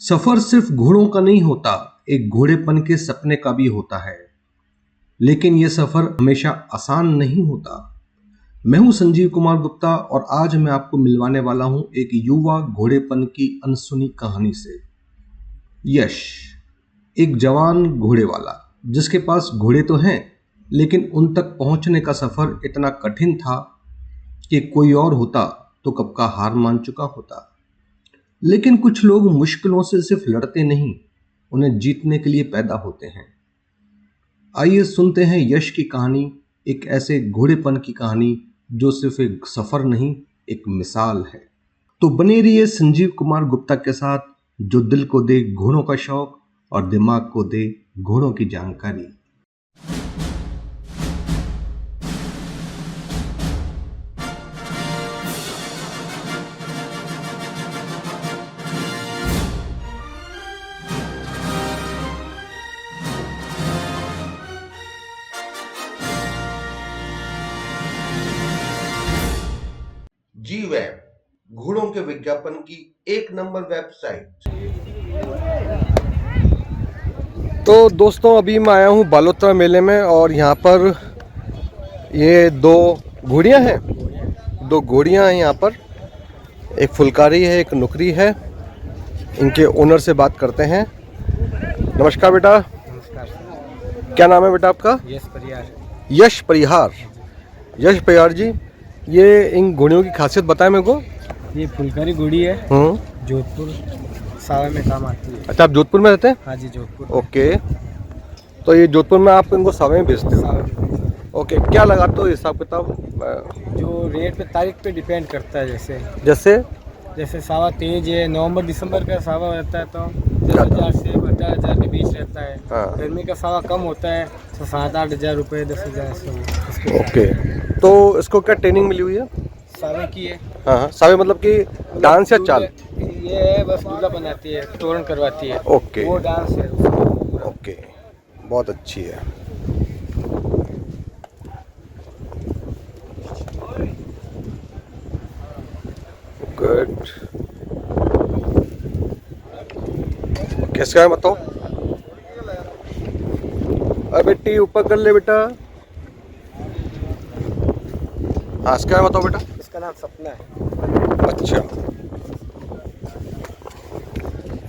सफर सिर्फ घोड़ों का नहीं होता, एक घोड़ेपन के सपने का भी होता है। लेकिन यह सफर हमेशा आसान नहीं होता। मैं हूं संजीव कुमार गुप्ता और आज मैं आपको मिलवाने वाला हूं एक युवा घोड़ेपन की अनसुनी कहानी से। यश, एक जवान घोड़े वाला जिसके पास घोड़े तो हैं, लेकिन उन तक पहुंचने का सफर इतना कठिन था कि कोई और होता तो कब का हार मान चुका होता। लेकिन कुछ लोग मुश्किलों से सिर्फ लड़ते नहीं, उन्हें जीतने के लिए पैदा होते हैं। आइए सुनते हैं यश की कहानी, एक ऐसे घोड़ेपन की कहानी जो सिर्फ एक सफर नहीं, एक मिसाल है। तो बने रहिए संजीव कुमार गुप्ता के साथ, जो दिल को दे घोड़ों का शौक और दिमाग को दे घोड़ों की जानकारी। जी-वेब, घोड़ों के विज्ञापन की एक नंबर वेबसाइट। तो दोस्तों, अभी मैं आया हूँ बालोतरा मेले में और यहाँ पर ये दो घोड़ियाँ हैं। यहाँ पर एक फुलकारी है, एक नुकरी है। इनके ओनर से बात करते हैं। नमस्कार बेटा। नमस्कार। क्या नाम है बेटा आपका? यश परिहार। यश परिहार। यश परिहार जी, ये इन घोड़ियों की खासियत बताएं मेरे को। ये फुलकारी घोड़ी है, जोधपुर सावा में काम आती है। अच्छा, आप जोधपुर में रहते हैं? हाँ जी, जोधपुर। ओके, तो ये जोधपुर में आप इनको सावे में बेचते हो? सावा में। ओके, क्या लगाते हो हिसाब किताब? जो रेट पे, तारीख पे डिपेंड करता है। जैसे सावा तेज है, नवंबर दिसंबर का सावा रहता है तो 10,000 से 12,000 के बीच रहता है। हाँ। गर्मी का सावा कम होता है तो 7-8 हज़ार रुपये, 10,000 से। ओके, तो इसको क्या ट्रेनिंग मिली हुई है? सावे की है। हाँ, सावे मतलब कि डांस या चाल? ये है बस दूल्हा बनाती है, तोरण करवाती है। ओके, वो डांस है। ओके, बहुत अच्छी है। गुड। किसका है बताओ? अरे बेटी, ऊपर कर ले बेटा। हाँ, इसका है बताओ बेटा। इसका नाम सपना है। अच्छा,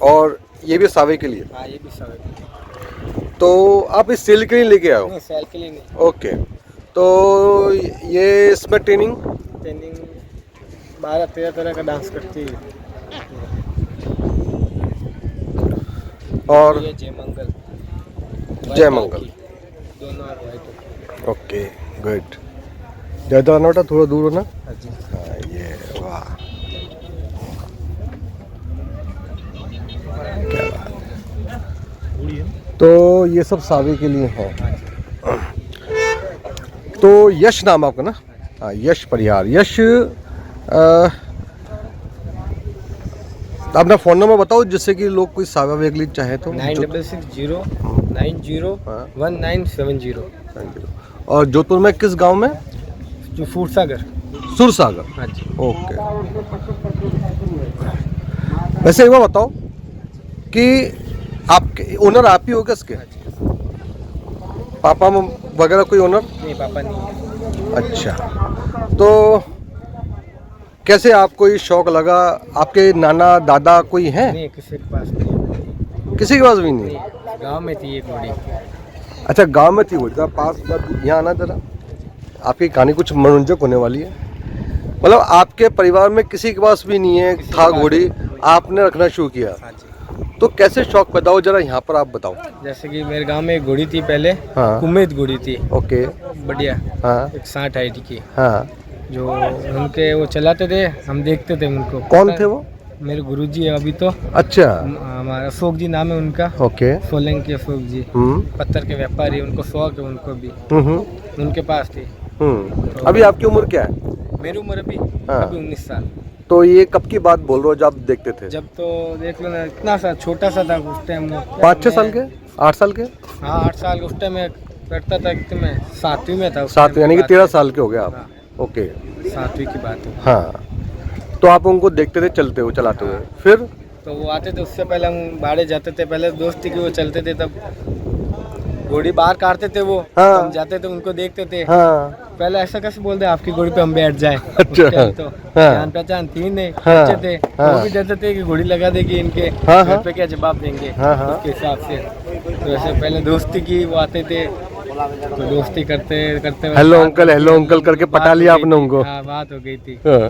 और ये भी सावे के लिए? हाँ, ये भी सावे के लिए। तो आप इस सेल के लिए लेके आओ? नहीं, सेल के लिए नहीं। ओके, तो ये इसमें ट्रेनिंग 12-13 तरह का डांस करती है। और ये जयमंगल दोनों वाइट। Okay, good. ज़्यादा आना बेटा, थोड़ा दूर होना। हाँ जी। हाँ, ये वाह, क्या बात है। तो ये सब सावे के लिए हैं। तो यश नाम आपका ना? हाँ, यश परिहार। यश, अपना फ़ोन नंबर बताओ जिससे कि लोग कोई सावा वेगली चाहे तो। 9660901970। और जोधपुर में किस गांव में? जो सूरसागर। हाँ जी। ओके। वैसे एक बार बताओ कि आपके ओनर आप ही हो क्या इसके? पापा वगैरह कोई ओनर? नहीं, पापा नहीं है। अच्छा, तो कैसे आपको ये शौक लगा? आपके नाना दादा कोई हैं? नहीं, किसी के पास नहीं। किसी के पास भी नहीं? गांव में थी एक घोड़ी। अच्छा, गांव में थी वो? जरा पास यहाँ आना जरा, आपकी कहानी कुछ मनोरंजक होने वाली है। मतलब आपके परिवार में किसी के पास भी नहीं है था घोड़ी, आपने रखना शुरू किया। हाँ जी। तो कैसे शौक पैदा हो, जरा यहाँ पर आप बताओ। जैसे कि मेरे गांव में एक घोड़ी थी पहले। हाँ। उम्मीद घोड़ी थी। ओके। बढ़िया। हाँ। एक 60 हाइट की। हाँ। जो उनके वो चलाते थे, हम देखते थे उनको। कौन थे वो? मेरे गुरुजी है अभी तो। अच्छा। हमारा अशोक जी नाम है उनका। ओके। सोलंकी अशोक जी। पत्थर के व्यापारी, उनको शौक है, उनको भी। उनके पास थी। तो अभी आपकी उम्र क्या है? मेरी उम्र अभी 19 साल। तो ये कब की बात बोल रहे हो जब आप देखते थे? जब तो देख लो ना, इतना सा छोटा सा था उस टाइम। 5-6 साल के? 8 साल के? हाँ, 8 साल के उस टाइम में करता था। मैं 7वीं में था। 7 यानी कि 13 साल के हो गए आप? ओके, 7वीं की बात है। हाँ। तो आप उनको देखते थे चलते हुए, चलाते हुए, फिर तो वो आते थे, उससे पहले हम भाड़े जाते थे, पहले दोस्ती की वो चलते थे, तब घोड़ी बाहर काटते थे वो, हाँ। हम जाते थे उनको देखते थे। हाँ पहले ऐसा कैसे बोलते आपकी घोड़ी पे हम बैठ जाए। अच्छा। तो हाँ। जान पहचान थी नहीं, हाँ। बच्चे थे, हाँ। वो भी डरते थे कि घोड़ी लगा देगी इनके, हाँ, घर हाँ। पे क्या जवाब देंगे। हाँ, हाँ। उसके हिसाब से तो ऐसे पहले दोस्ती की, वो आते थे तो दोस्ती करते करते हेलो अंकल करके पटा लिया आपने उनको। हाँ, बात हो गई थी। हाँ।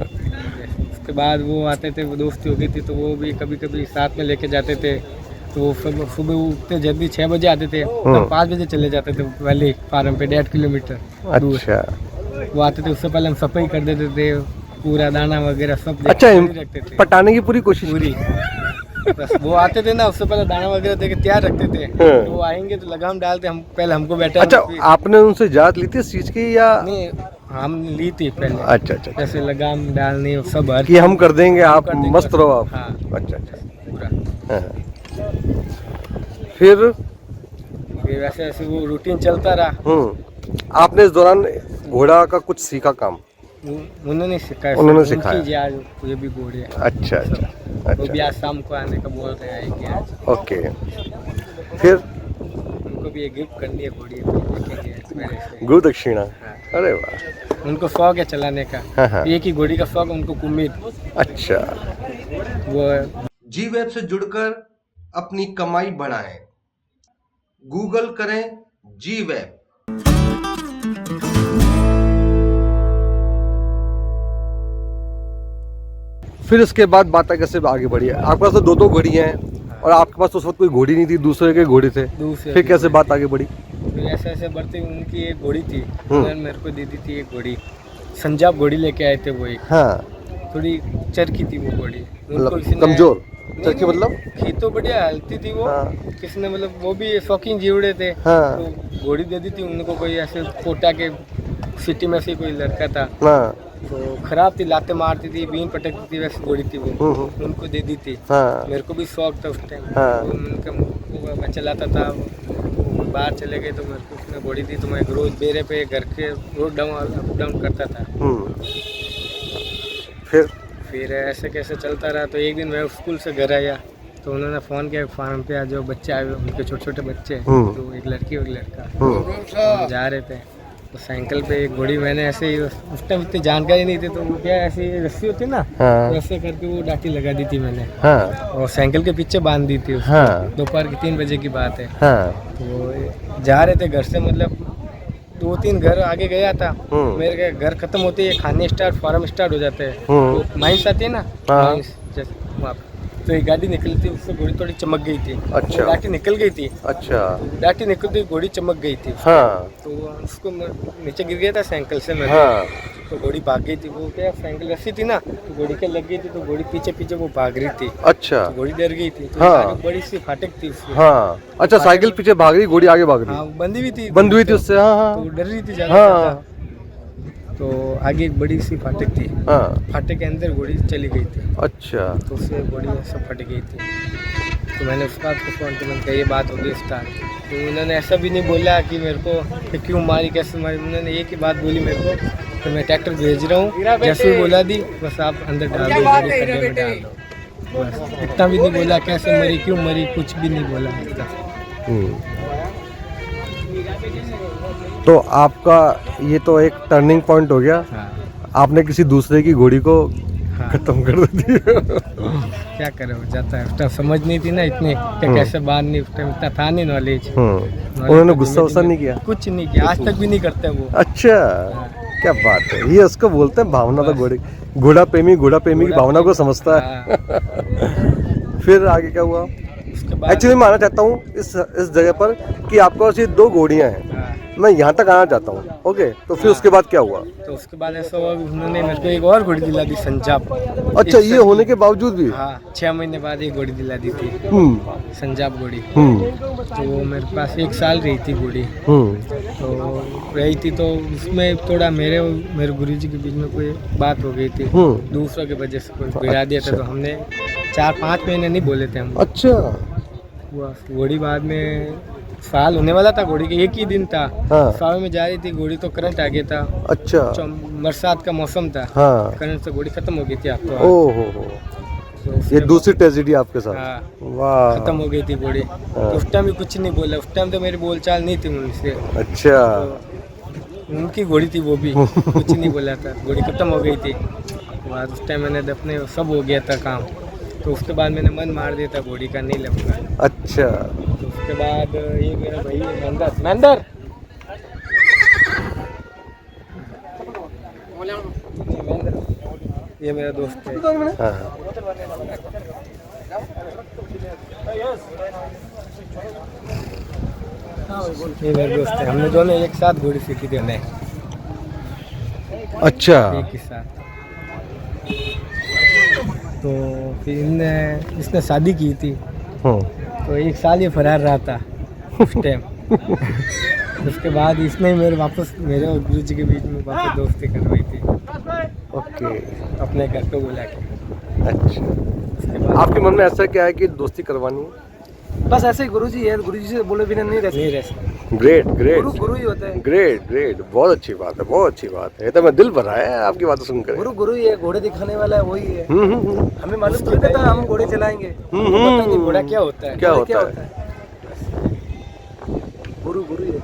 उसके बाद वो आते थे, वो दोस्ती हो गई थी, तो वो भी कभी कभी साथ में लेके जाते थे। तो वो सुबह उठते जल्दी 6 बजे आते थे, तो 5 बजे चले जाते थे पहले फार्म पे 1.5 किलोमीटर दूर। अच्छा वो आते थे, उससे पहले हम सफाई कर देते थे, पूरा दाना वगैरह सब अच्छा, रखते थे पटाने की पूरी कोशिश पूरी। बस वो आते थे ना, उससे पहले दाना वगैरह दे के तैयार रखते थे। हाँ। तो वो आएंगे तो लगाम डालते, हम पहले हमको बैठा। अच्छा, आपने उनसे इजाजत ली थी इस चीज की या? नहीं, हम ली थी पहले। अच्छा अच्छा, जैसे लगाम डालनी वो सब हर कि हम कर देंगे, हम आप कर देंगे, मस्त रहो आप। हाँ। अच्छा अच्छा। पूरा हाँ। फिर वैसे ऐसे वो रूटीन चलता रहा। आपने इस दौरान घोड़ा का कुछ सीखा काम? उन्होंने सिखाया, उन्होंने उनकी सिखाया। जी आज ये भी घोड़े हैं। अच्छा अच्छा वो भी अच्छा, आज शाम को आने का बोल रहे हैं कि आज ओके। फिर उनको भी एक गिफ्ट करनी है घोड़ी, तो देखेंगे मेरे से। गुरु दक्षिणा। हाँ। अरे वाह। उनको शौक है चलाने का। हाँ हाँ। एक ही घोड़ी का शौक है उनको, कुम्मीद। अच्छा। वो जी वेब से जुड़कर अपनी कमाई बढ़ाएं। गूगल करें जी वेब। फिर इसके बाद बात कैसे आगे बढ़ी? आपके पास तो दो घोड़ी हैं और आपके पास तो उस वक्त कोई घोड़ी नहीं थी, दूसरे के घोड़े थे। दूसरे फिर कैसे बात आगे बढ़ी? फिर ऐसे ऐसे बढ़ती, उनकी एक घोड़ी थी, उन्होंने मेरे को दे दी थी एक घोड़ी। संजाब घोड़ी लेके आए थे वो एक, हाँ, थोड़ी चरखी थी वो घोड़ी। उनको मतलब किसी ने- कमजोर नहीं, चरखी नहीं, मतलब? खेतों बढ़िया हलती थी वो। हाँ। किसने मतलब वो भी शौकीन जीवड़े थे, हाँ। तो घोड़ी दे दी थी उनको। कोई ऐसे कोटा के सिटी में से कोई लड़का था, हाँ तो खराब थी, लाते मारती थी, बीन पटकती थी, वैसी घोड़ी थी वो। उनको दे दी थी। हाँ मेरे को भी शौक था उस टाइम। हाँ। तो उनका मैं चलाता था, वो बाहर चले गए तो मेरे को उसने घोड़ी दी, तो मैं रोज बेरे पे घर के रोड डाउन अप डाउन करता था। फिर ऐसे कैसे चलता रहा। तो एक दिन मैं स्कूल से घर आया, तो उन्होंने फ़ोन किया फार्म पे, आज जो बच्चे आए हुए उनके छोटे छोटे बच्चे, तो एक लड़की और एक लड़का, हम जा रहे थे। तो साइकिल पे एक घोड़ी, मैंने ऐसे ही उस टाइम इतनी जानकारी नहीं थी, तो वो क्या ऐसी रस्सी होती ना, हाँ। वैसे करके वो डाटी लगा दी थी मैंने, हाँ और साइकिल के पीछे बांध दी थी उसको। हाँ। दोपहर की 3 बजे की बात है। हाँ। तो जा रहे थे घर से, मतलब 2-3 घर आगे गया था। मेरे घर खत्म होते ही खाने फार्म स्टार्ट हो जाते हैं, तो माइंस आती है ना, हाँ। माइंस जैसे वहाँ पे। तो एक गाड़ी निकली थी, उससे घोड़ी थोड़ी चमक गई थी। अच्छा। वो डाटी निकल गई थी। अच्छा। डाटी निकलती घोड़ी चमक गई थी। हाँ तो उसको नीचे गिर गया था साइकिल से मैं। हाँ। तो घोड़ी भाग गई थी। वो क्या साइकिल रस्सी थी ना, तो घोड़ी के लग गई थी, तो घोड़ी पीछे पीछे वो भाग रही थी। अच्छा। तो घोड़ी डर गई थी। तो हाँ। आगे बड़ी सी फाटक थी उसकी। हाँ। अच्छा, साइकिल पीछे भाग रही, घोड़ी आगे भाग हाँ, रही, बंधी हुई थी, बंद हुई थी उससे। हाँ तो हाँ डर रही थी ज्यादा। हाँ तो आगे एक बड़ी सी फाटक थी, हाँ। फाटक के अंदर घोड़ी चली गई थी। अच्छा। तो उससे घोड़ी सब फट गई थी। तो मैंने उस बात को फोन किया, मैंने कहा ये बात होगी स्टार्ट। तो उन्होंने ऐसा भी नहीं बोला कि मेरे को कि क्यों मारी, कैसे मारी। उन्होंने एक ही बात बोली मेरे को, तो मैं ट्रैक्टर भेज रहा हूँ, जैसे ही बोला दी, बस आप अंदर डाल दो, घोड़ी खड्डे में डाल दो। बस इतना भी नहीं बोला, कैसे मरी, क्यों मरी, कुछ भी नहीं बोला इतना। तो आपका ये तो एक टर्निंग पॉइंट हो गया। हाँ आपने किसी दूसरे की घोड़ी को हाँ। खत्म कर दी। क्या करे, हो जाता है। उस टाइम समझ नहीं थी ना इतने कि कैसे बात, नहीं उस टाइम इतना था नहीं नॉलेज। उन्होंने गुस्सा वुस्सा नहीं किया? कुछ नहीं किया, आज तक भी नहीं करते वो। अच्छा, क्या बात है। ये उसको बोलते हैं भावना। तो घोड़ा प्रेमी की भावना को समझता है। फिर आगे क्या हुआ? उसके बाद एक्चुअली मैं आना चाहता हूँ इस जगह पर कि आपके पास ये 2 घोड़ियाँ हैं। हाँ, मैं यहाँ तक आना चाहता हूँ। ओके, तो फिर उसके बाद क्या हुआ? तो उसके बाद ऐसा हुआ, उन्होंने मेरे को एक और घोड़ी दिला दी, संजाब। अच्छा, ये होने के बावजूद भी? हाँ, 6 महीने बाद एक घोड़ी दिला दी थी, संजाब घोड़ी। तो वो मेरे पास 1 साल रही थी घोड़ी। तो रही थी, तो उसमें थोड़ा मेरे गुरुजी के बीच में कोई बात हो गई थी, दूसरों की वजह से कोई गिरा दिया था। तो हमने 4-5 महीने नहीं बोले थे हम। अच्छा। घोड़ी बाद में साल होने वाला था, घोड़ी के एक ही दिन था। हाँ। साल में जा रही थी घोड़ी, तो करंट आ गया था। अच्छा। बरसात का मौसम था, हाँ। करंट से घोड़ी खत्म हो गई थी। आप तो ओहो हो। तो ये उसके दूसरी ट्रेजेडी आपके साथ। हाँ, वाह। खत्म हो गई थी घोड़ी। तो उस टाइम भी कुछ नहीं बोला, उस टाइम तो मेरी बोलचाल नहीं थी उनसे। अच्छा। तो उनकी घोड़ी थी, वो भी कुछ नहीं बोला था, घोड़ी खत्म हो गई थी। बाद उस टाइम मैंने अपने सब हो गया था काम, तो उसके बाद मैंने मन मार दिया था घोड़ी का, नहीं लूँगा। अच्छा। तो उसके बाद ये मेरा भाई है महेंद्र, ये मेरा दोस्त है। हाँ। ये मेरा दोस्त है, हमने दोनों एक साथ घोड़ी सीखी थी हमने, अच्छा। एक ही साथ। तो फिर इसने शादी की थी, तो 1 साल ये फरार रहा था उस टाइम। उसके बाद इसने मेरे और गुरु जी के बीच में वापस दोस्ती करवाई थी। ओके। अपने घर पे बुला के। अच्छा। उसके बाद आपके मन में ऐसा क्या है कि दोस्ती करवानी है? बस ऐसे ही गुरु जी है, गुरु जी से बोले बिना नहीं रह सकते। Great great. गुरु ही होता है। ग्रेट ग्रेट, बहुत अच्छी बात है, बहुत अच्छी बात है। ये तो मैं दिल भरा है आपकी बातें सुनकर। गुरु ही है, घोड़े दिखाने वाला है, वही है। हमें मालूम तो चलता था हम घोड़े चलाएंगे, पता नहीं घोड़ा क्या होता है, क्या घोड़ा होता है? गुरु ही है,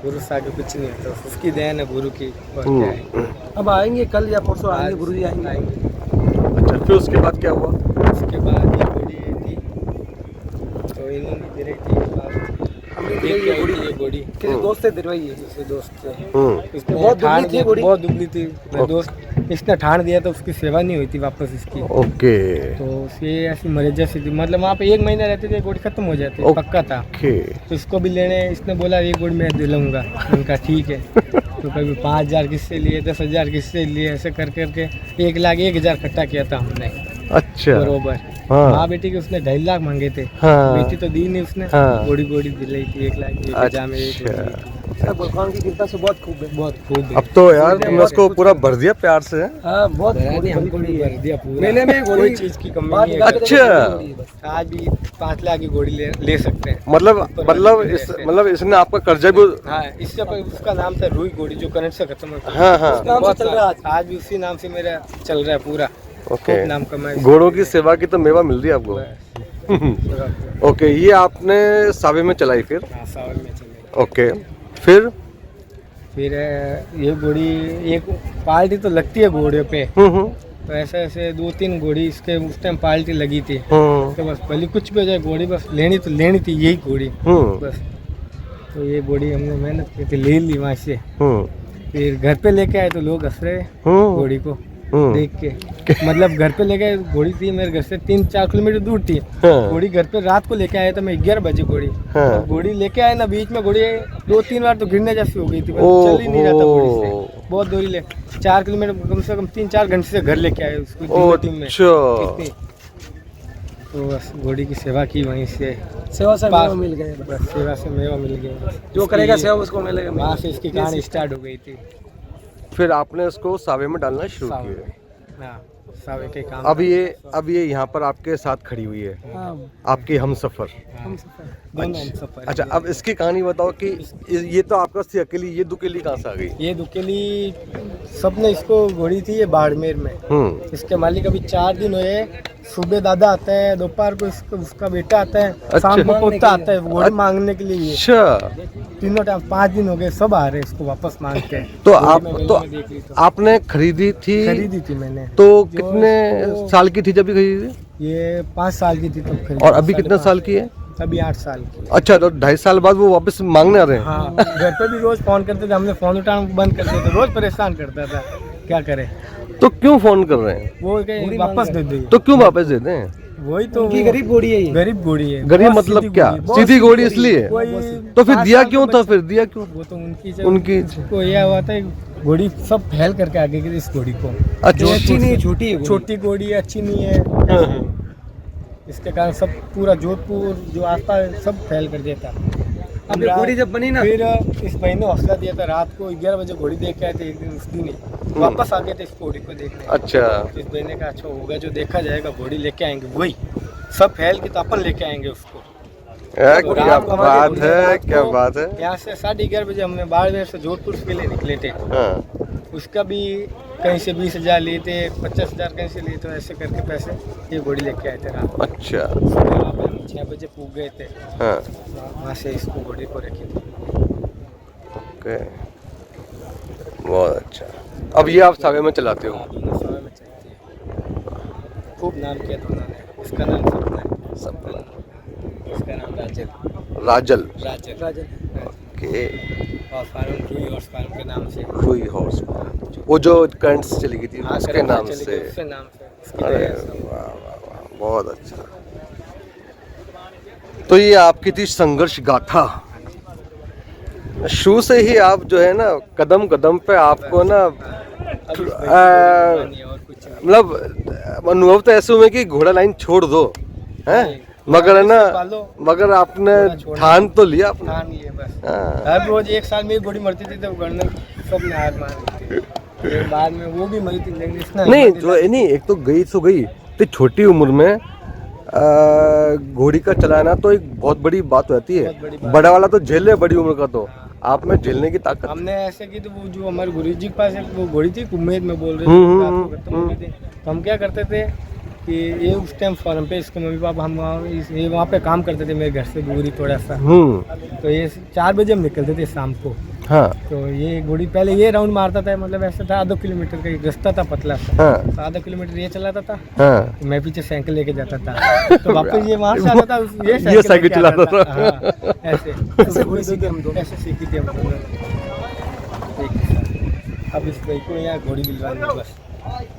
गुरु से आगे कुछ नहीं होता, उसकी देन है गुरु की। और क्या है? अब आएंगे कल या परसों आएंगे, गुरु जी आएंगे। अच्छा, फिर उसके बाद क्या हुआ? उसके बाद ये घोड़ी थी, तो इन्होंने डायरेक्ट ये घोड़ी किसी दोस्त से दिलवाई है, दूसरे दोस्त से। इसने बहुत दुबली थी मेरे दोस्त, इसने ठान दिया तो उसकी सेवा नहीं हुई थी वापस इसकी। ओके। तो उसकी ऐसी मरीजा सी थी, मतलब वहाँ पे 1 महीना रहते थे, घोड़ी खत्म हो जाती, पक्का था। तो इसको भी लेने, इसने बोला ये घोड़ी मैं दिलाऊंगा, उनका ठीक है। तो कभी 5,000 किससे लिए, 10,000 किससे लिए, ऐसे कर करके 1,01,000 इकट्ठा किया था हमने। अच्छा। बरोबर। हाँ। माँ बेटी के उसने 2.5 लाख मांगे थे। हाँ। बेटी तो दी नहीं उसने। हाँ। घोड़ी दिलाई थी 1 लाख की। अच्छा। भगवान की कृपा से बहुत खूब है, बहुत खूब है। अब तो यार तुमने उसको पूरा भर दिया प्यार से। हाँ, बहुत हमको भी भर दिया पूरा। मेले में कोई चीज की कमी नहीं है। अच्छा। आज भी 5 लाख की घोड़ी ले सकते हैं। मतलब इसने आपका कर्जा भी। हाँ, इससे उसका नाम था रूई घोड़ी, जो करंट से खत्म हो। हाँ हाँ। चल रहा है आज भी, उसी नाम से मेरा चल रहा है पूरा। ओके। नाम कमाए, घोड़ों की सेवा की तो मेवा मिल रही है आपको। ओके, ये आपने सावे में चलाई फिर? हाँ, सावन में चले। ओके, फिर ये घोड़ी एक पार्टी तो लगती है घोड़े पे। तो ऐसे 2-3 घोड़ी इसके उस टाइम पार्टी लगी थी। तो बस भले कुछ भी हो जाए, घोड़ी बस लेनी थी यही घोड़ी बस। तो ये घोड़ी हमने मेहनत की थी, ले ली वहाँ से। फिर घर पे लेके आए तो लोग हंस रहे घोड़ी को देख के। मतलब घर पे लेके घोड़ी थी मेरे घर से 3-4 किलोमीटर दूर थी। घोड़ी घर पे रात को लेके आया था मैं 11 बजे घोड़ी। घोड़ी लेके आए ना, बीच में घोड़ी 2-3 बार तो गिरने जैसी हो गई थी, चल ही नहीं रहा था घोड़ी से। बहुत दूरी ले 4 किलोमीटर कम से कम 3-4 घंटे से घर लेके आए उसको टीम में। तो बस घोड़ी की सेवा की, वहीं से सेवा से मेवा मिल गए। बस सेवा से मेवा मिल गया, जो करेगा सेवा उसको मिलेगा। वहाँ से इसकी कहानी स्टार्ट हो गई थी। फिर आपने उसको सावे में डालना शुरू किया। हाँ, सावे के काम। अब ये यहाँ पर आपके साथ खड़ी हुई है। हाँ, आपकी हमसफर। हमसफर। अच्छा, अब इसकी कहानी बताओ कि ये तो आपका थी अकेली, ये दुकेली कहाँ से आ गई? ये दुकेली सबने इसको घोड़ी थी ये बाड़मेर में। इसके मालिक अभी 4 दिन हुए। सुबह दादा आता है, दोपहर को उसका बेटा आता है, शाम को पोता आता है घोड़ी मांगने के लिए। अच्छा। तीनों टाइम 5 दिन हो गए, सब आ रहे इसको वापस मांग के। तो आपने खरीदी थी मैंने। तो कितने साल की थी जब खरीदी? ये 5 साल की थी तब खरीदी। और अभी कितने साल की है? अभी 8 साल की। अच्छा, तो 2.5 साल बाद वो वापस मांगने आ रहे हैं? हाँ, घर पे भी रोज फोन करते थे, हमने फोन उठाना बंद कर दिया था, रोज परेशान करता था, क्या करे। तो क्यों फोन कर रहे हैं? वो वापस दे दे। तो क्यों वापस दे दें? वही तो गरीब घोड़ी है। गरीब घोड़ी है। गरीब मतलब क्या? सीधी घोड़ी इसलिए? तो फिर दिया क्यों था? वो तो उनकी को यह हुआ था, घोड़ी सब फैल करके आगे की इस घोड़ी को। अच्छा, अच्छी नहीं, छोटी घोड़ी अच्छी नहीं है। इसके कारण सब पूरा जोधपुर जो आसपास सब फैल कर देता। अब घोड़ी जब बनी ना, फिर इस भाई ने हौसला दिया था, रात को 11 बजे घोड़ी देख के आए थे एक दिन, उस दिन ही वापस आ गए थे इस घोड़ी को देखने। अच्छा। इस भाई ने कहा अच्छा होगा, जो देखा जाएगा घोड़ी लेके आएंगे, वही सब फैल के तो अपन लेके आएंगे उसको। क्या बात है, क्या बात है। यहाँ से 11:30 बजे हमने बाड़मेर से जोधपुर के लिए निकले थे। उसका भी कहीं से 20,000 लिए थे, 50,000 कहीं से लिए थे, ऐसे करके पैसे ये घोड़ी लेके आए थे रात को। अच्छा। वहाँ पे हम 6 बजे पूग गए थे, हाँ। वहाँ से इसको घोड़ी को रखी थी। ओके, बहुत अच्छा। अब ये आप सावे में चलाते हो? हाँ, दोनों समय में चलती है। खूब नाम किया दोनों ने। इसका नाम सपना है, सपना। इसका नाम राजल। राजल। राजल राजल ओके। और फार्म रूई हॉर्स फार्म के नाम से। रूई हॉर्स, वो जो करंट से चली गई थी हाँ, उसके करंट नाम चली से। गई, उसके नाम से इसकी अरे दया से। वाह वाह वाह, बहुत अच्छा। तो ये आपकी थी संघर्ष गाथा। शुरू से ही आप जो है ना कदम कदम पे आपको ना अब इस भाई की और कुछ नहीं। मतलब अनुभव तो ऐसे हुए कि घोड़ा लाइन छोड़ दो, हैं? नहीं, मगर है ना, पालो, मगर आपने घोड़ा छोड़ना। ठान तो लिया आपने। ठान लिए बस। हाँ। हर रोज एक साल में एक घोड़ी मरती थी तो गणना सब ने हार मान ली थी। फिर बाद में वो भी मरी थी, लेकिन इसने नहीं हिम्मत जो नहीं, एक तो गई तो गई, तो छोटी उम्र में घोड़ी का चलाना तो एक बहुत बड़ी बात होती है। बहुत बड़ी बात। बड़ा वाला तो झेले बड़ी उम्र का, तो आप में झेलने की ताकत। हमने ऐसे की तो वो जो हमारे गुरु जी के पास एक वो घोड़ी थी, कुमेद में बोल रहे हम्म, थे, रात को खत्म हो गई थी। तो हम क्या करते थे कि ये उस टाइम फॉरम पे इसके मम्मी पापा हम ये वहाँ पे काम करते थे मेरे घर से दूरी थोड़ा सा। तो ये 4 बजे हम निकलते थे शाम को। हाँ। तो ये घोड़ी पहले ये राउंड मारता था, मतलब ऐसा था आधा किलोमीटर का एक रास्ता था पतला सा। हाँ। तो आधा किलोमीटर ये चलाता था, हाँ। तो मैं पीछे साइकिल लेके जाता था। तो वापस ये वहाँ से आता था, ये साइकिल लेके चलाता आता था। हाँ, ऐसे घोड़ी सीखी हम दोनों, ऐसे सीखी थी हम दोनों एक ही साथ। अब इस भाई को यहाँ घोड़ी दिलवानी है बस।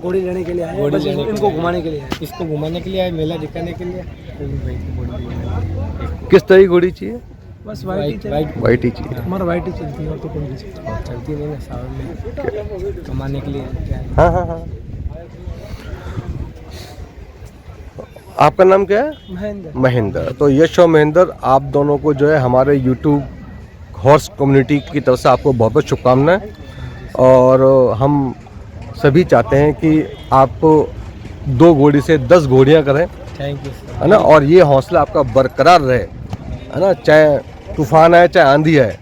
घोड़ी लेने के लिए आए, घोड़ी बस लेने के इनको लिए। घुमाने के लिए आए। इसको घुमाने के लिए आए, मेला दिखाने के लिए। तो इस भाई को घोड़ी दिलवानी है। किस तरह की घोड़ी चाहिए? बस वाइट ही चाहिए, वाइट वाइट ही चाहिए। हमारा वाइट ही चलती है और तो कोई नहीं चलती। और चलती नहीं ना सावन में, कमाने के लिए क्या है। हाँ हाँ हाँ। आपका नाम क्या है? महेंद्र। महेंद्र। तो यश और महेंद्र, आप दोनों को जो है हमारे यूट्यूब हॉर्स कम्युनिटी की तरफ से आपको बहुत बहुत शुभकामनाएं। और हम सभी चाहते हैं कि आप 2 घोड़ी से 10 घोड़ियां करें, थैंक यू सर। है ना, और ये हौसला आपका बरकरार रहे, है ना, चाहे तूफान आए चाहे आंधी आए,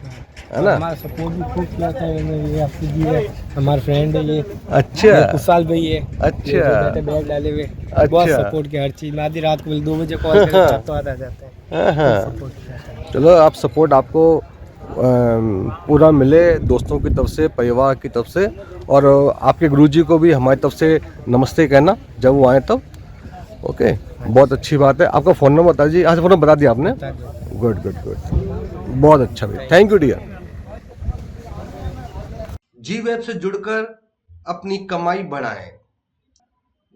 है ना। हमारा सपोर्ट भी खूब किया था इन्होंने, ये आपकी जी है, हमारे फ्रेंड है ये अच्छा कुशाल भाई है। अच्छा। ये जो बैठे बैग डाले हुए, बहुत सपोर्ट किया हर चीज में। आधी रात को 2 बजे कॉल करके तो आ जाते हैं। हाँ हाँ। सपोर्ट किया था। चलो, आप सपोर्ट आपको पूरा मिले दोस्तों की तरफ से, परिवार की तरफ से, और आपके गुरुजी को भी हमारी तरफ से नमस्ते कहना जब वो आए तब। ओके, बहुत अच्छी बात है। आपका फ़ोन नंबर बता दीजिए। आज फ़ोन नंबर बता दिया आपने? बता दो। गुड गुड गुड, बहुत अच्छा भाई, thank you dear. G web से जुड़कर अपनी कमाई बढ़ाएं।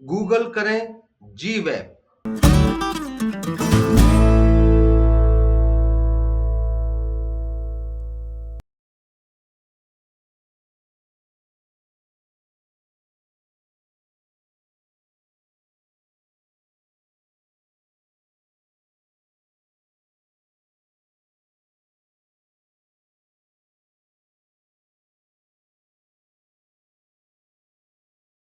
गूगल करें जी वेब।